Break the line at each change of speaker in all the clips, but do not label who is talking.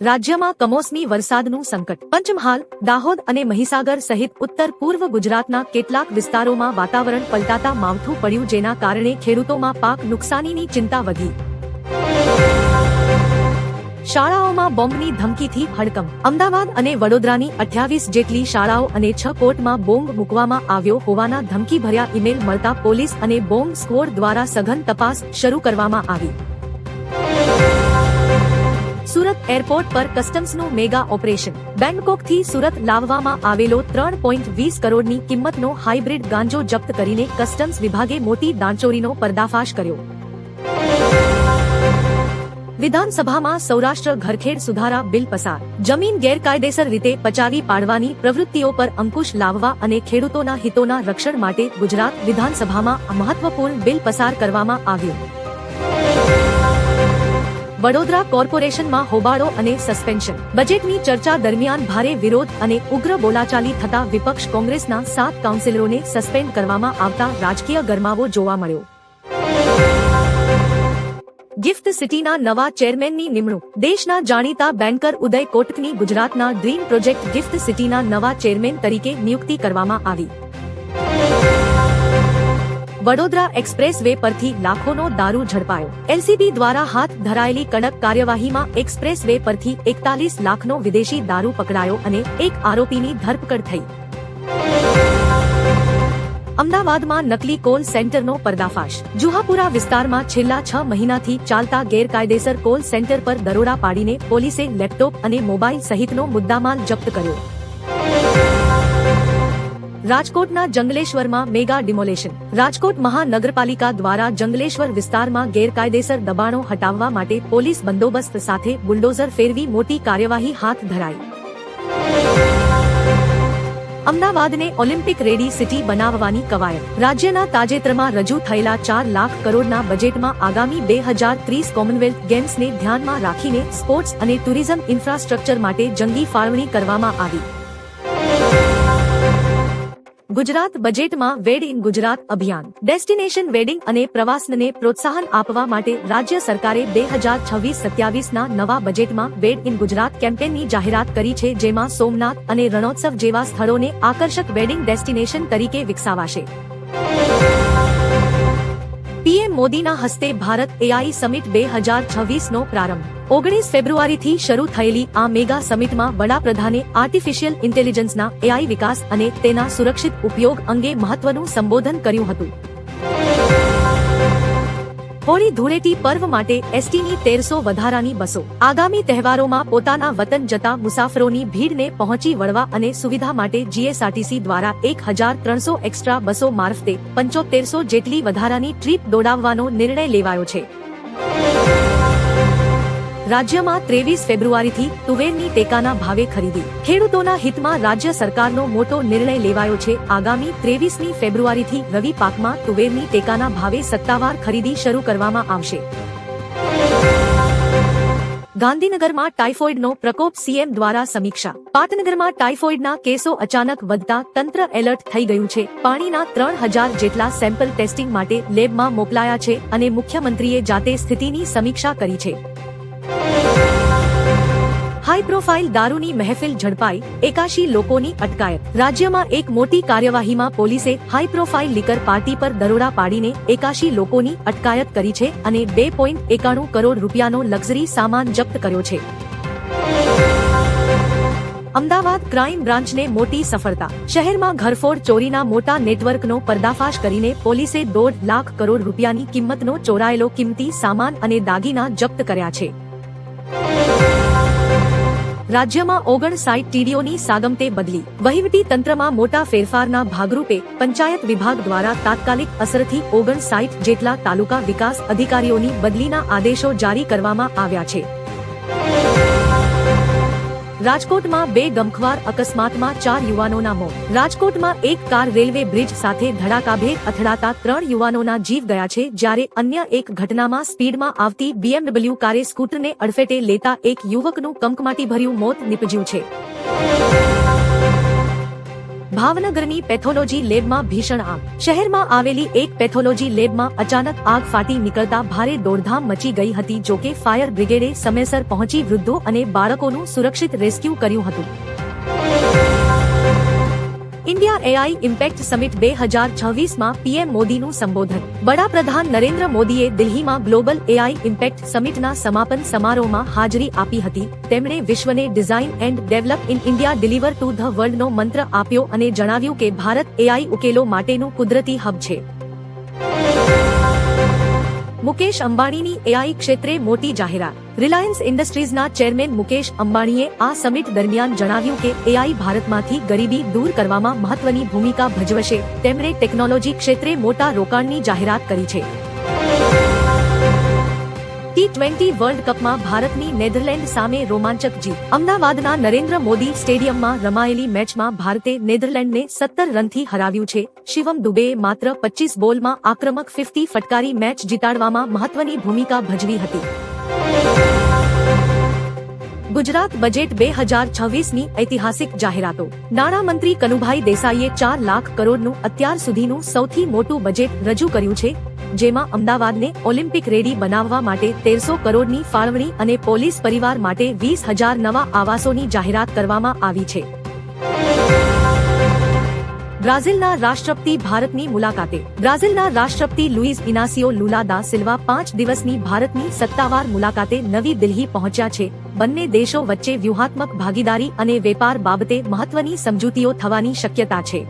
રાજ્યમાં કમોસમી વરસાદનું સંકટ. પંચમહાલ, દાહોદ અને મહીસાગર સહિત ઉત્તર પૂર્વ ગુજરાતના કેટલાક વિસ્તારોમાં વાતાવરણ પલટાતા માવઠું પડ્યું, જેના કારણે ખેડૂતોમાં પાક નુકસાનીની ચિંતા વધી. શાળાઓમાં બોમ્બની ધમકીથી હડકંપ. અમદાવાદ અને વડોદરાની 28 જેટલી શાળાઓ અને 6 કોર્ટમાં બોમ્બ મૂકવામાં આવ્યો હોવાના ધમકીભર્યા ઈમેલ મળતા પોલીસ અને બોમ્બ સ્ક્વોડ દ્વારા સઘન તપાસ શરૂ કરવામાં આવી. સુરત એરપોર્ટ પર કસ્ટમ્સનું મેગા ઓપરેશન. બેંગકોકથી સુરત લાવવામાં આવેલો 3.20 કરોડની કિંમતનો હાઇબ્રિડ ગાંજો જપ્ત કરીને કસ્ટમ્સ વિભાગે મોટી દાણચોરીનો પર્દાફાશ કર્યો. વિધાનસભામાં સૌરાષ્ટ્ર ઘરખેડ સુધારા બિલ પસાર. જમીન ગેરકાયદેસર રીતે પચાવી પાડવાની પ્રવૃત્તિઓ પર અંકુશ લાવવા અને ખેડૂતોના હિતોના રક્ષણ માટે ગુજરાત વિધાનસભામાં આ મહત્વપૂર્ણ બિલ પસાર કરવામાં આવ્યું. વડોદરા કોર્પોરેશનમાં હોબાળો અને સસ્પેન્શન. બજેટની ચર્ચા દરમિયાન ભારે વિરોધ અને ઉગ્ર બોલાચાલી થતા વિપક્ષ કોંગ્રેસના 7 કાઉન્સિલરોને સસ્પેન્ડ કરવામાં આવતા રાજકીય ગરમાવો જોવા મળ્યો. ગિફ્ટ સિટીના નવા ચેરમેનની નિમણૂક. દેશના જાણીતા બેન્કર ઉદય કોટકની ગુજરાતના ડ્રીમ પ્રોજેક્ટ ગિફ્ટ સિટીના નવા ચેરમેન તરીકે નિયુક્તિ કરવામાં આવી. વડોદરા એક્સપ્રેસ વે પરથી લાખોનો દારૂ ઝડપાયો. એલસીબી દ્વારા હાથ ધરાયેલી કડક કાર્યવાહીમાં એક્સપ્રેસ વે પરથી 41 લાખનો વિદેશી દારૂ પકડાયો અને એક આરોપીની ધરપકડ થઈ. અમદાવાદમાં નકલી કોલ સેન્ટરનો પર્દાફાશ. જુહાપુરા વિસ્તારમાં છેલ્લા 6 મહિનાથી ચાલતા ગેરકાયદેસર કોલ સેન્ટર પર દરોડા પાડીને પોલીસે લેપટોપ અને મોબાઈલ સહિતનો મુદ્દામાલ જપ્ત કર્યો. રાજકોટના જંગલેશ્વરમાં મેગા ડિમોલેશન. રાજકોટ મહાનગરપાલિકા દ્વારા જંગલેશ્વર વિસ્તારમાં ગેરકાયદેસર દબાણો હટાવવા માટે પોલીસ બંદોબસ્ત સાથે બુલડોઝર ફેરવી મોટી કાર્યવાહી હાથ ધરાઈ. અમદાવાદને ઓલિમ્પિક રેડી સિટી બનાવવાની કવાયત. રાજ્યના તાજેતરમાં રજૂ થયેલા 4 લાખ કરોડના બજેટમાં આગામી 2030 કોમનવેલ્થ ગેમ્સને ધ્યાનમાં રાખીને સ્પોર્ટ્સ અને ટુરિઝમ ઇન્ફ્રાસ્ટ્રક્ચર માટે જંગી ફાળવણી કરવામાં આવી. ગુજરાત બજેટમાં વેડ ઇન ગુજરાત અભિયાન. ડેસ્ટિનેશન વેડિંગ અને પ્રવાસનને પ્રોત્સાહન આપવા માટે રાજ્ય સરકારે 2026-27ના નવા બજેટમાં વેડ ઇન ગુજરાત કેમ્પેનની જાહેરાત કરી છે, જેમાં સોમનાથ અને રણોત્સવ જેવા સ્થળોને આકર્ષક વેડિંગ ડેસ્ટિનેશન તરીકે વિકસાવાશે. પીએમ મોદીના હસ્તે ભારત એઆઈ સમિટ 2026નો પ્રારંભ. 19 ફેબ્રુઆરીથી શરૂ થયેલી આ મેગા સમિટમાં વડાપ્રધાને આર્ટિફિશિયલ ઇન્ટેલિજન્સના એઆઈ વિકાસ અને તેના સુરક્ષિત ઉપયોગ અંગે મહત્વનું સંબોધન કર્યું હતું. હોળી ધૂળેટી પર્વ માટે એસટીની 1300 વધારાની બસો. આગામી તહેવારોમાં પોતાના વતન જતા મુસાફરોની ભીડને પહોંચી વળવા અને સુવિધા માટે જીએસઆરટીસી દ્વારા 1300 એક્સ્ટ્રા બસો મારફતે 7500 જેટલી વધારાની ટ્રીપ દોડાવવાનો નિર્ણય લેવાયો છે. રાજ્યમાં 23 ફેબ્રુઆરીથી તુવેરની ટેકાના ભાવે ખરીદી. ખેડૂતોના હિતમાં રાજ્ય સરકારનો મોટો નિર્ણય લેવાયો છે. આગામી 23મી ફેબ્રુઆરીથી રવિ પાકમાં તુવેરની ટેકાના ભાવે સત્તાવાર ખરીદી શરૂ કરવામાં આવશે. ગાંધીનગરમાં ટાઇફોઇડનો પ્રકોપ, સીએમ દ્વારા સમીક્ષા. પાટનગરમાં ટાઇફોઇડના કેસો અચાનક વધતા તંત્ર એલર્ટ થઈ ગયું છે. પાણીના 3000 જેટલા સેમ્પલ ટેસ્ટિંગ માટે લેબમાં મોકલાયા છે અને મુખ્યમંત્રીએ જાતે સ્થિતિની સમીક્ષા કરી છે. હાઈ પ્રોફાઇલ દારૂની મહેફિલ ઝડપાઈ, 81 લોકોની અટકાયત. રાજ્યમાં એક મોટી કાર્યવાહીમાં પોલીસે હાઈ પ્રોફાઇલ લીકર પાર્ટી પર દરોડા પાડીને 81 લોકોની અટકાયત કરી છે અને 2.91 કરોડ રૂપિયાનો લક્ઝરી સામાન જપ્ત કર્યો છે. અમદાવાદ ક્રાઇમ બ્રાન્ચને મોટી સફળતા. શહેરમાં ઘરફોડ ચોરીના મોટા નેટવર્કનો પર્દાફાશ કરીને પોલીસે 1.5 લાખ કરોડ રૂપિયાની કિંમતનો ચોરાયેલો કિંમતી સામાન અને દાગીના જપ્ત કર્યા છે. રાજ્યમાં 59 ટીડીઓની સાગમતે બદલી. વહીવટી તંત્રમાં મોટા ફેરફારના ભાગરૂપે પંચાયત વિભાગ દ્વારા તાત્કાલિક અસરથી 59 જેટલા તાલુકા વિકાસ અધિકારીઓની બદલીના આદેશો જારી કરવામાં આવ્યા છે. રાજકોટમાં 2 ગમખ્વાર અકસ્માતમાં 4 યુવાનોના મોત. રાજકોટમાં એક કાર રેલવે બ્રિજ સાથે ધડાકાભેર અથડાતા 3 યુવાનોના જીવ ગયા છે, જ્યારે અન્ય એક ઘટનામાં સ્પીડમાં આવતી BMW કારે સ્કૂટરને અડફેટે લેતા એક યુવકનું કમકમાટીભર્યું મોત નીપજ્યું છે. ભાવનગરની પેથોલોજી લેબમાં ભીષણ આગ. શહેરમાં આવેલી એક પેથોલોજી લેબમાં અચાનક આગ ફાટી નીકળતા ભારે દોડધામ મચી ગઈ હતી. જોકે ફાયર બ્રિગેડે સમયસર પહોંચી વૃદ્ધો અને બાળકોનું સુરક્ષિત રેસ્ક્યુ કર્યું હતું. ઇન્ડિયા એઆઈ ઇમ્પેક્ટ સમિટ 2026માં પીએમ મોદીનું સંબોધન. વડાપ્રધાન નરેન્દ્ર મોદીએ દિલ્હીમાં ગ્લોબલ એઆઈ ઇમ્પેક્ટ સમિટના સમાપન સમારોહમાં હાજરી આપી હતી. તેમણે વિશ્વને design and develop in India deliver to the વર્લ્ડનો મંત્ર આપ્યો અને જણાવ્યું કે ભારત એઆઈ ઉકેલો માટેનું કુદરતી હબ છે. મુકેશ અંબાણીની એઆઈ ક્ષેત્રે મોટી જાહેરાત. રિલાયન્સ ઇન્ડસ્ટ્રીઝના ચેરમેન મુકેશ અંબાણીએ આ સમિટ દરમિયાન જણાવ્યું કે એઆઈ ભારતમાંથી ગરીબી દૂર કરવામાં મહત્વની ભૂમિકા ભજવશે. તેમણે ટેકનોલોજી ક્ષેત્રે મોટા રોકાણની જાહેરાત કરી છે. T20 વર્લ્ડ કપમાં ભારતની નેધરલેન્ડ સામે રોમાંચક જીત. અમદાવાદના નરેન્દ્ર મોદી સ્ટેડિયમમાં રમાયેલી મેચમાં ભારતે નેધરલેન્ડને 17 રનથી હરાવ્યું છે. શિવમ દુબેએ માત્ર 25 બોલમાં આક્રમક 50 ફટકારી મેચ જીતાડવામાં મહત્વની ભૂમિકા ભજવી હતી. ગુજરાત બજેટ 2026ની ઐતિહાસિક જાહેરાતો. નાણામંત્રી કનુભાઈ દેસાઈએ 4 લાખ કરોડનું અત્યાર સુધીનું સૌથી મોટું બજેટ રજૂ કર્યું છે. જેમાં અમદાવાદને ઓલિમ્પિક રેડી બનાવવા માટે 1300 કરોડની ફાળવણી અને પોલીસ પરિવાર માટે 20,000 નવા આવાસોની જાહેરાત કરવામાં આવી છે. બ્રાઝિલના રાષ્ટ્રપતિ ભારતની મુલાકાતે. બ્રાઝિલના રાષ્ટ્રપતિ લુઇઝ ઇનાસિયો લુલા દા સિલ્વા 5 દિવસની ભારતની સત્તાવાર મુલાકાતે નવી દિલ્હી પહોંચ્યા છે. બંને દેશો વચ્ચે વ્યૂહાત્મક ભાગીદારી અને વેપાર બાબતે મહત્વની સમજૂતીઓ થવાની શક્યતા છે.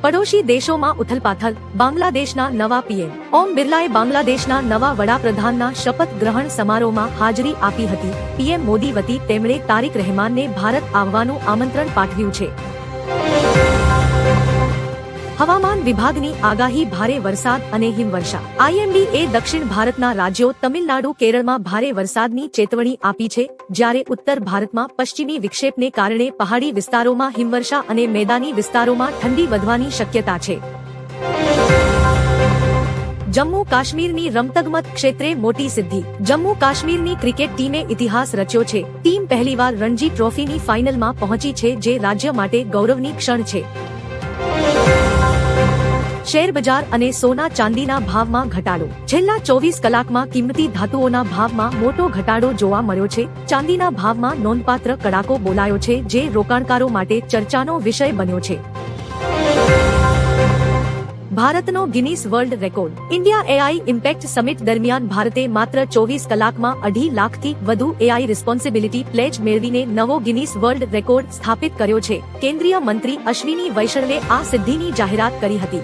પડોશી દેશોમાં ઉથલપાથલ. બાંગ્લાદેશના નવા પીએમ ઓમ બિરલાએ બાંગ્લાદેશના નવા વડાપ્રધાનના શપથ ગ્રહણ સમારોહમાં હાજરી આપી હતી. પીએમ મોદી વતી તેમણે તારિક રહેમાનને ભારત આવવાનું આમંત્રણ પાઠવ્યું છે. હવામાન વિભાગની આગાહી. ભારે વરસાદ અને હિમવર્ષા. આઈએમડીએ દક્ષિણ ભારતના રાજ્યો તમિલનાડુ કેરળમાં ભારે વરસાદની ચેતવણી આપી છે. જ્યારે ઉત્તર ભારતમાં પશ્ચિમી વિક્ષેપને કારણે પહાડી વિસ્તારોમાં હિમવર્ષા અને મેદાની વિસ્તારોમાં ઠંડી વધવાની શક્યતા છે. જમ્મુ કાશ્મીરની રમતગમત ક્ષેત્રે મોટી સિદ્ધિ. જમ્મુ કાશ્મીરની ક્રિકેટ ટીમે ઇતિહાસ રચ્યો છે. ટીમ પહેલીવાર રણજી ટ્રોફીની ફાઇનલમાં પહોંચી છે, જે રાજ્ય માટે ગૌરવની ક્ષણ છે. શેરબજાર અને સોના ચાંદીના ભાવમાં ઘટાડો. છેલ્લા 24 કલાકમાં કિંમતી ધાતુઓના ભાવમાં મોટો ઘટાડો જોવા મળ્યો છે. ચાંદીના ભાવમાં નોંધપાત્ર કડાકો બોલાયો છે, જે રોકાણકારો માટે ચર્ચાનો વિષય બન્યો છે. ભારતનો Guinness world record. India AI impact summit દરમિયાન ભારતે માત્ર 24 કલાકમાં 2.5 લાખથી વધુ એઆઈ રિસ્પોન્સિબિલિટી પ્લેજ મેળવીને નવો ગિનીસ વર્લ્ડ રેકોર્ડ સ્થાપિત કર્યો છે. કેન્દ્રીય મંત્રી અશ્વિની વૈષ્ણવે આ સિદ્ધિની જાહેરાત કરી હતી.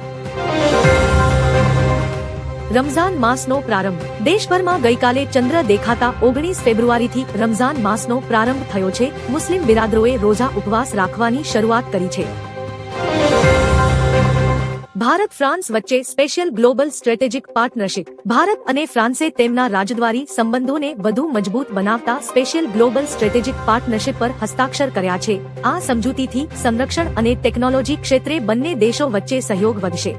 રમઝાન માસનો પ્રારંભ. દેશભરમાં ગઈકાલે ચંદ્ર દેખાતા 19 ફેબ્રુઆરીથી રમઝાન માસનો પ્રારંભ થયો છે. મુસ્લિમ બિરાદરોએ રોઝા ઉપવાસ રાખવાની શરૂઆત કરી છે. ભારત ફ્રાન્સ વચ્ચે special global strategic partnership. Bharat અને ફ્રાન્સે તેમના રાજદ્વારી સંબંધોને વધુ મજબૂત બનાવતા સ્પેશિયલ ગ્લોબલ સ્ટ્રેટેજિક પાર્ટનરશિપ પર હસ્તાક્ષર કર્યા છે. આ સમજૂતીથી સંરક્ષણ અને ટેકનોલોજી ક્ષેત્રે બંને દેશો વચ્ચે સહયોગ વધશે.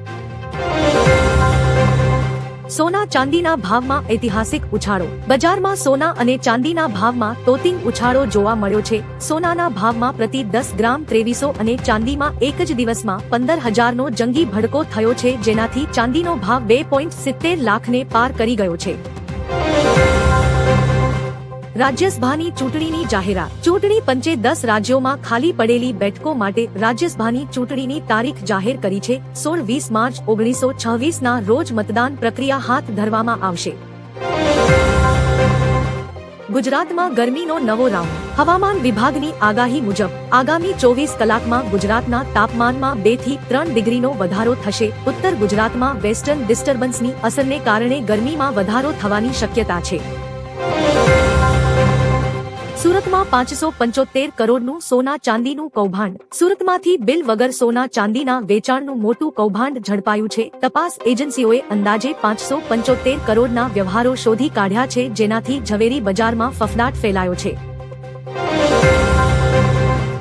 સોના ચાંદીના ભાવમાં ઐતિહાસિક ઉછાળો. બજારમાં સોના અને ચાંદીના ભાવમાં તોતિંગ ઉછાળો જોવા મળ્યો છે. સોનાના ભાવમાં પ્રતિ 10 ગ્રામ 2300 અને ચાંદીમાં એક જ દિવસમાં 15,000નો જંગી ભડકો થયો છે, જેનાથી ચાંદીનો ભાવ 2.70 લાખને પાર કરી ગયો છે. રાજ્યસભાની ચૂંટણીની જાહેરાત. ચૂંટણી પંચે 10 રાજ્યોમાં ખાલી પડેલી બેઠકો માટે રાજ્યસભાની ચૂંટણીની તારીખ જાહેર કરી છે. 16-20 માર્ચ 1926ના રોજ મતદાન પ્રક્રિયા હાથ ધરવામાં આવશે. ગુજરાતમાં ગરમીનો નવો રાઉન્ડ. હવામાન વિભાગની આગાહી મુજબ આગામી 24 કલાકમાં ગુજરાતના તાપમાનમાં 2 થી 3 ડિગ્રીનો વધારો થશે. ઉત્તર ગુજરાતમાં વેસ્ટર્ન ડિસ્ટર્બન્સની અસરને કારણે ગરમીમાં વધારો થવાની શક્યતા છે. સુરતમાં 575 કરોડનું સોના ચાંદીનું કૌભાંડ. સુરતમાંથી બિલ વગર સોના ચાંદીના વેચાણનું મોટું કૌભાંડ ઝડપાયું છે. તપાસ એજન્સીઓએ અંદાજે 575 કરોડના વ્યવહારો શોધી કાઢ્યા છે, જેનાથી ઝવેરી બજારમાં ફફડાટ ફેલાયો છે.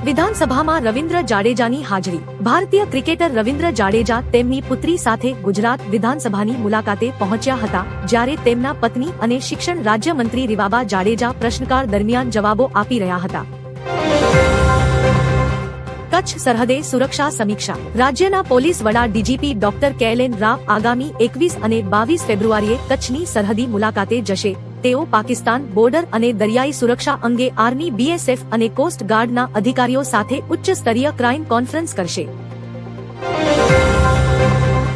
વિધાનસભામાં રવિન્દ્ર જાડેજાની હાજરી. ભારતીય ક્રિકેટર રવિન્દ્ર જાડેજા તેમની પુત્રી સાથે ગુજરાત વિધાનસભાની મુલાકાતે પહોંચ્યા હતા, જ્યારે તેમના પત્ની અને શિક્ષણ રાજ્યમંત્રી રીવાબા જાડેજા પ્રશ્નકાળ દરમિયાન જવાબો આપી રહ્યા હતા. કચ્છ સરહદે સુરક્ષા સમીક્ષા રાજ્યના પોલીસ વડા ડીજીપી ડોક્ટર કેએલએન રાવ આગામી 21 અને 22 ફેબ્રુઆરીએ કચ્છની સરહદી મુલાકાતે જશે. તેઓ પાકિસ્તાન બોર્ડર અને દરિયાઈ સુરક્ષા અંગે આર્મી, બીએસએફ અને કોસ્ટ ગાર્ડના અધિકારીઓ સાથે ઉચ્ચ સ્તરીય ક્રાઇમ કોન્ફરન્સ કરશે.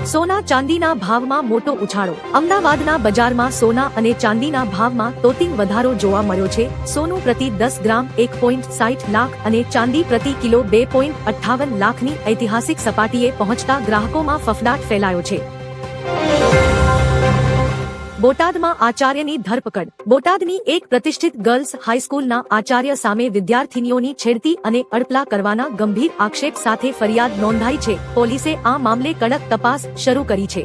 સોના ચાંદીના ભાવમાં મોટો ઉછાળો. અમદાવાદના બજારમાં સોના અને ચાંદીના ભાવમાં તોતિંગ વધારો જોવા મળ્યો છે. સોનું પ્રતિ 10 ગ્રામ 1.60 લાખ અને ચાંદી પ્રતિ કિલો 2.58 લાખની ઐતિહાસિક સપાટીએ પહોંચતા ગ્રાહકોમાં ફફડાટ ફેલાયો છે. બોટાદમાં આચાર્યની ધરપકડ. બોટાદની એક પ્રતિષ્ઠિત ગર્લ્સ હાઈસ્કૂલના આચાર્ય સામે વિદ્યાર્થીનીઓની છેડતી અને અડપલા કરવાના ગંભીર આક્ષેપ સાથે ફરિયાદ નોંધાઈ છે. પોલીસે આ મામલે કડક તપાસ શરૂ કરી છે.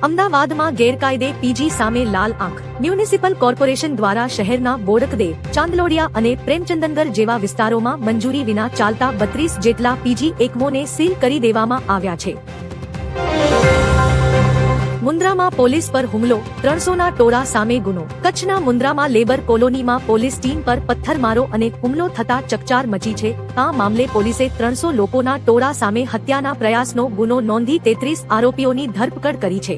અમદાવાદમાં ગેરકાયદે પીજી સામે લાલ આંખ. મ્યુનિસિપલ કોર્પોરેશન દ્વારા શહેરના બોડકદેવ, ચાંદલોડિયા અને પ્રેમચંદનગર જેવા વિસ્તારોમાં મંજૂરી વિના ચાલતા 32 જેટલા પીજી એકમોને સીલ કરી દેવામાં આવ્યા છે. મુન્દ્રામાં પોલીસ પર હુમલો, 300ના ટોળા સામે ગુનો. કચ્છના મુન્દ્રામાં લેબર કોલોનીમાં પોલીસ ટીમ પર પથ્થરમારો અને હુમલો થતા ચકચાર મચી છે. આ મામલે પોલીસે 300 લોકોના ટોળા સામે હત્યાના પ્રયાસનો ગુનો નોંધી 33 આરોપીઓની ધરપકડ કરી છે.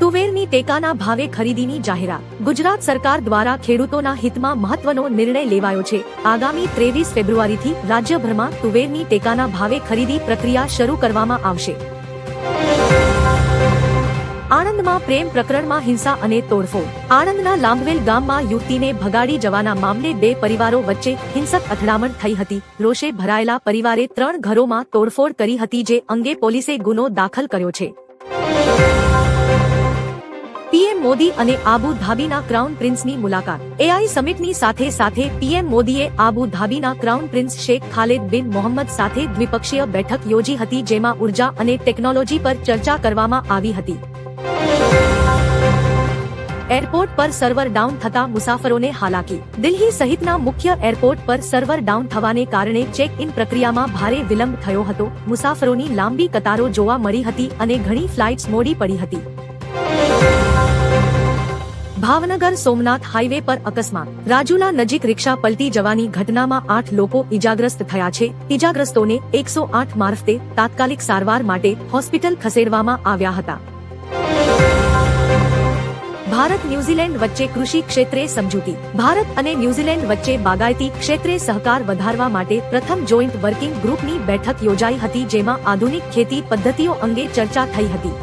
તુવેરની ટેકાના ભાવે ખરીદીની જાહેરાત. ગુજરાત સરકાર દ્વારા ખેડૂતોના હિતમાં મહત્વનો નિર્ણય લેવાયો છે. આગામી 23 ફેબ્રુઆરીથી રાજ્યભરમાં તુવેરની ટેકાના ભાવે ખરીદી પ્રક્રિયા શરૂ કરવામાં આવશે. આણંદમાં પ્રેમ પ્રકરણમાં હિંસા અને તોડફોડ. આણંદના લાંબવેલ ગામમાં યુવતીને ભગાડી જવાના મામલે 2 પરિવારો વચ્ચે હિંસક અથડામણ થઈ હતી. રોષે ભરાયેલા પરિવારે 3 ઘરોમાં તોડફોડ કરી હતી, જે અંગે પોલીસે ગુનો દાખલ કર્યો છે. પીએમ મોદી અને આબુ ધાબીના ક્રાઉન પ્રિન્સની મુલાકાત. એઆઈ સમિટની સાથે પીએમ મોદીએ Abu ધાબીના crown prince Sheikh Khaled બિન મોહમ્મદ સાથે દ્વિપક્ષીય બેઠક યોજી હતી, જેમાં ઉર્જા અને ટેકનોલોજી પર ચર્ચા કરવામાં આવી હતી. એરપોર્ટ પર સર્વર ડાઉન થતા મુસાફરોને હાલાકી. દિલ્હી સહિતના મુખ્ય એરપોર્ટ પર સર્વર ડાઉન થવાને કારણે ચેક ઇન પ્રક્રિયામાં ભારે વિલંબ થયો હતો. મુસાફરોની લાંબી કતારો જોવા મળી હતી અને ઘણી ફ્લાઇટ્સ મોડી પડી હતી. ભાવનગર સોમનાથ હાઈવે પર અકસ્માત. રાજુલા નજીક રિક્ષા પલટી જવાની ઘટનામાં 8 લોકો ઈજાગ્રસ્ત થયા છે. ઈજાગ્રસ્તોને 108 મારફતે તાત્કાલિક સારવાર માટે હોસ્પિટલ ખસેડવામાં આવ્યા હતા. ભારત ન્યૂઝીલેન્ડ વચ્ચે કૃષિ ક્ષેત્રે સમજૂતી. ભારત અને ન્યૂઝીલેન્ડ વચ્ચે બાગાયતી ક્ષેત્રે સહકાર વધારવા માટે પ્રથમ જોઈન્ટ વર્કિંગ ગ્રુપની બેઠક યોજાઈ હતી, જેમાં આધુનિક ખેતી પદ્ધતિઓ અંગે ચર્ચા થઈ હતી.